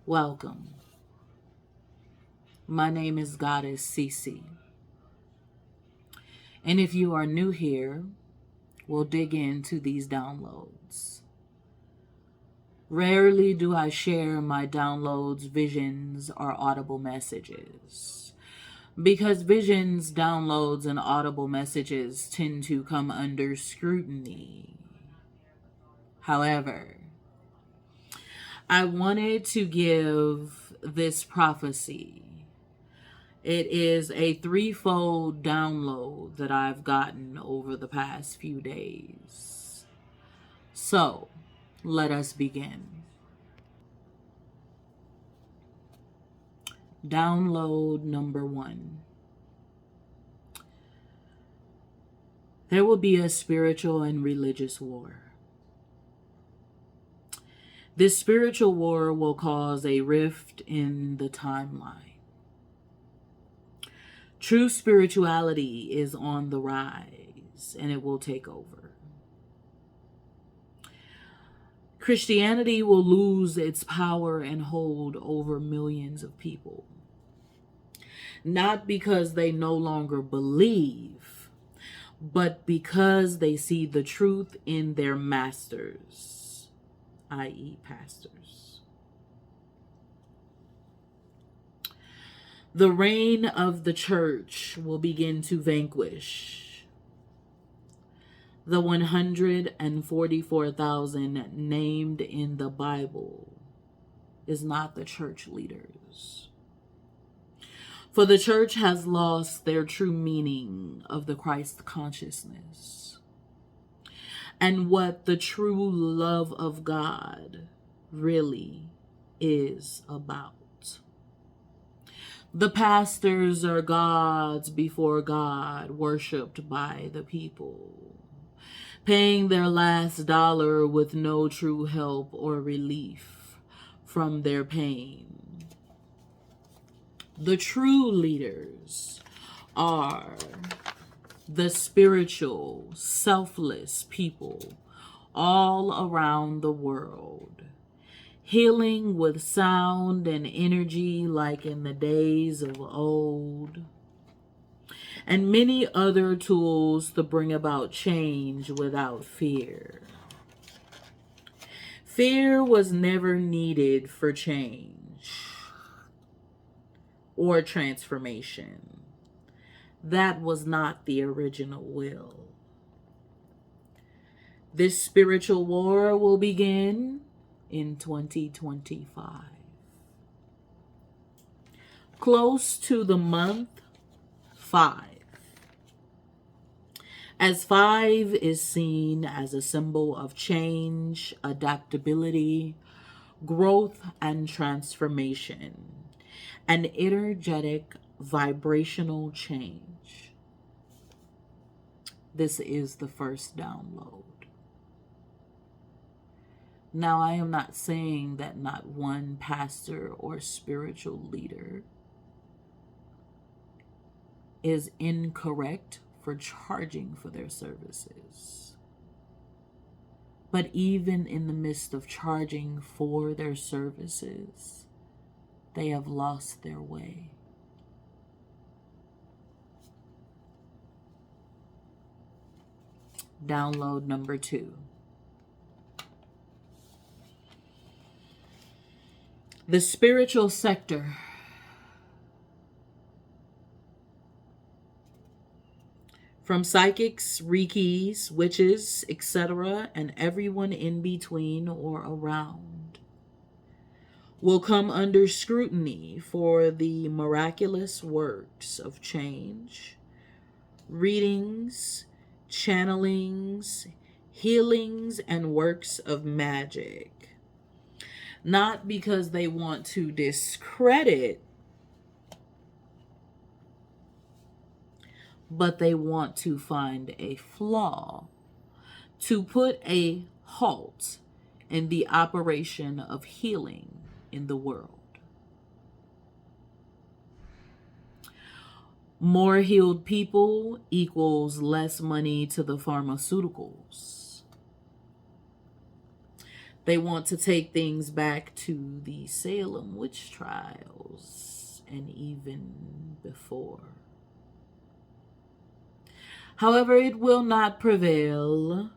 Welcome. My name is Goddess Cece. And if you are new here, we'll dig into these downloads. Rarely do I share my downloads, visions, or audible messages. Because visions, downloads, and audible messages tend to come under scrutiny. However, I wanted to give this prophecy. It is a threefold download that I've gotten over the past few days. So, let us begin. Download number 1. There will be a spiritual and religious war. This spiritual war will cause a rift in the timeline. True spirituality is on the rise, and it will take over. Christianity will lose its power and hold over millions of people. Not because they no longer believe, but because they see the truth in their masters, i.e., pastors. The reign of the church will begin to vanquish the 144,000 named in the Bible is not the church leaders. For the church has lost their true meaning of the Christ consciousness and what the true love of God really is about. The pastors are gods before God, worshipped by the people, paying their last dollar with no true help or relief from their pain. The true leaders are the spiritual, selfless people all around the world, healing with sound and energy like in the days of old, and many other tools to bring about change without fear. Fear was never needed for change or transformation. That was not the original will. This spiritual war will begin in 2025. Close to the month 5. As 5 is seen as a symbol of change, adaptability, growth, and transformation, an energetic, vibrational change. This is the first download. Now, I am not saying that not one pastor or spiritual leader is incorrect for charging for their services. But even in the midst of charging for their services, they have lost their way. Download number 2. The spiritual sector from psychics, reikis, witches, etc., and everyone in between or around will come under scrutiny for the miraculous works of change, readings, channelings, healings, and works of magic. Not because they want to discredit, but they want to find a flaw, to put a halt in the operation of healing in the world. More healed people equals less money to the pharmaceuticals. They want to take things back to the Salem witch trials and even before. However, it will not prevail.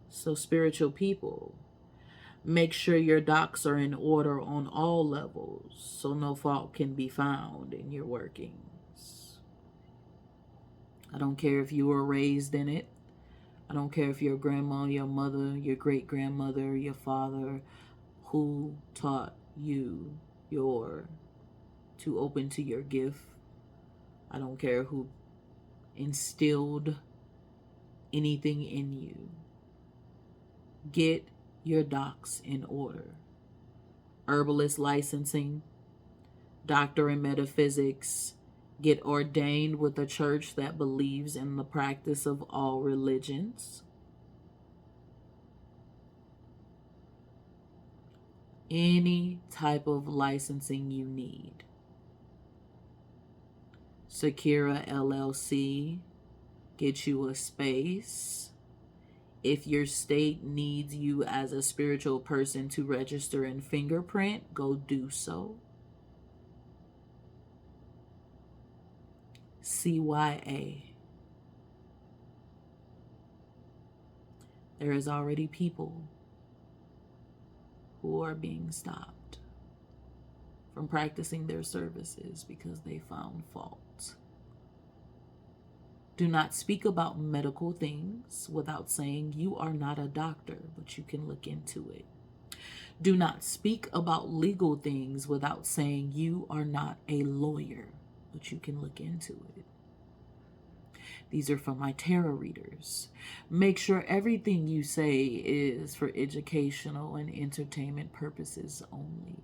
So, spiritual people, make sure your docs are in order on all levels so no fault can be found in your workings. I don't care if you were raised in it. I don't care if your grandma, your mother, your great grandmother, your father, who taught you to open to your gift. I don't care who instilled anything in you. Get your docs in order. Herbalist licensing, doctor in metaphysics, get ordained with a church that believes in the practice of all religions. Any type of licensing you need. Secura LLC, get you a space. If your state needs you as a spiritual person to register and fingerprint, go do so. CYA. There is already people who are being stopped from practicing their services because they found fault. Do not speak about medical things without saying you are not a doctor, but you can look into it. Do not speak about legal things without saying you are not a lawyer, but you can look into it. These are for my tarot readers. Make sure everything you say is for educational and entertainment purposes only.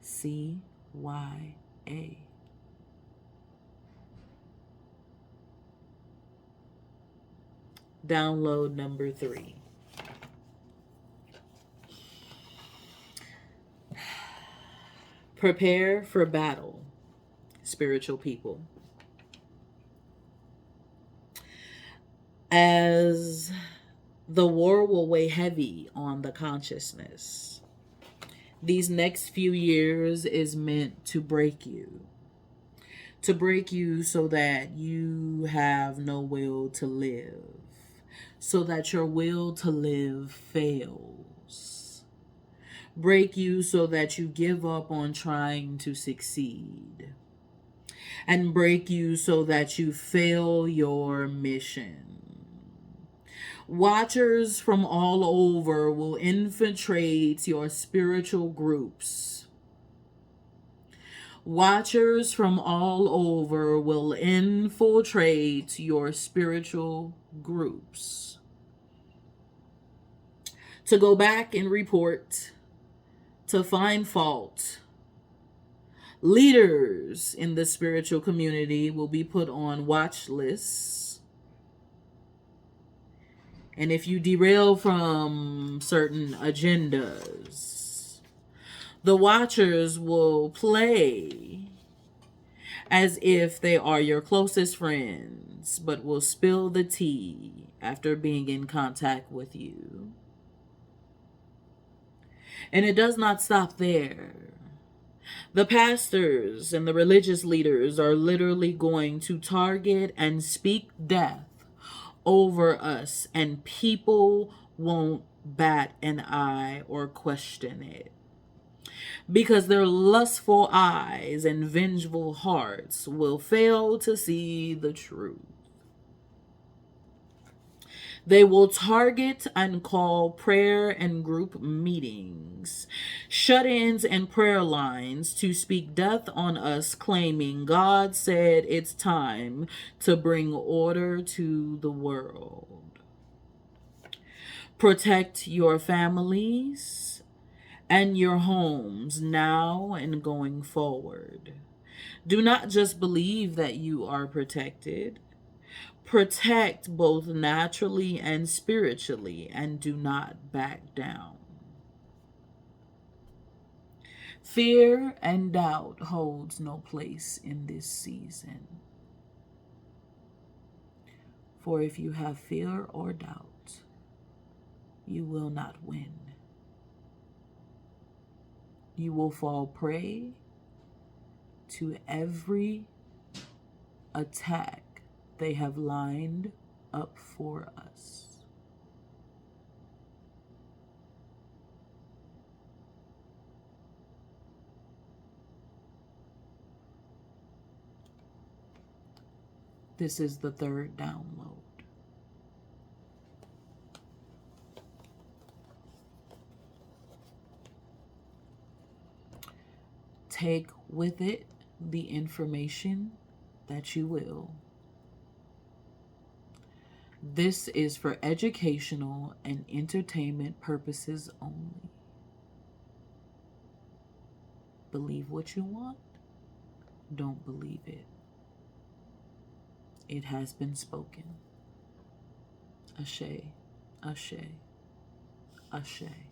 CYA. Download number 3. Prepare for battle, spiritual people. As the war will weigh heavy on the consciousness, these next few years is meant to break you. To break you so that you have no will to live. So that your will to live fails. Break you so that you give up on trying to succeed. And break you so that you fail your mission. Watchers from all over will infiltrate your spiritual groups. Watchers from all over will infiltrate your spiritual groups. To go back and report, to find fault. Leaders in the spiritual community will be put on watch lists. And if you derail from certain agendas, the watchers will play as if they are your closest friends, but will spill the tea after being in contact with you. And it does not stop there. The pastors and the religious leaders are literally going to target and speak death over us, and people won't bat an eye or question it. Because their lustful eyes and vengeful hearts will fail to see the truth. They will target and call prayer and group meetings, shut-ins and prayer lines to speak death on us, claiming God said it's time to bring order to the world. Protect your families and your homes now and going forward. Do not just believe that you are protected. Protect both naturally and spiritually, and do not back down. Fear and doubt holds no place in this season. For if you have fear or doubt, you will not win. You will fall prey to every attack they have lined up for us. This is the third download. Take with it the information that you will. This is for educational and entertainment purposes only. Believe what you want. Don't believe it. It has been spoken. Ashe, ashe, ashe.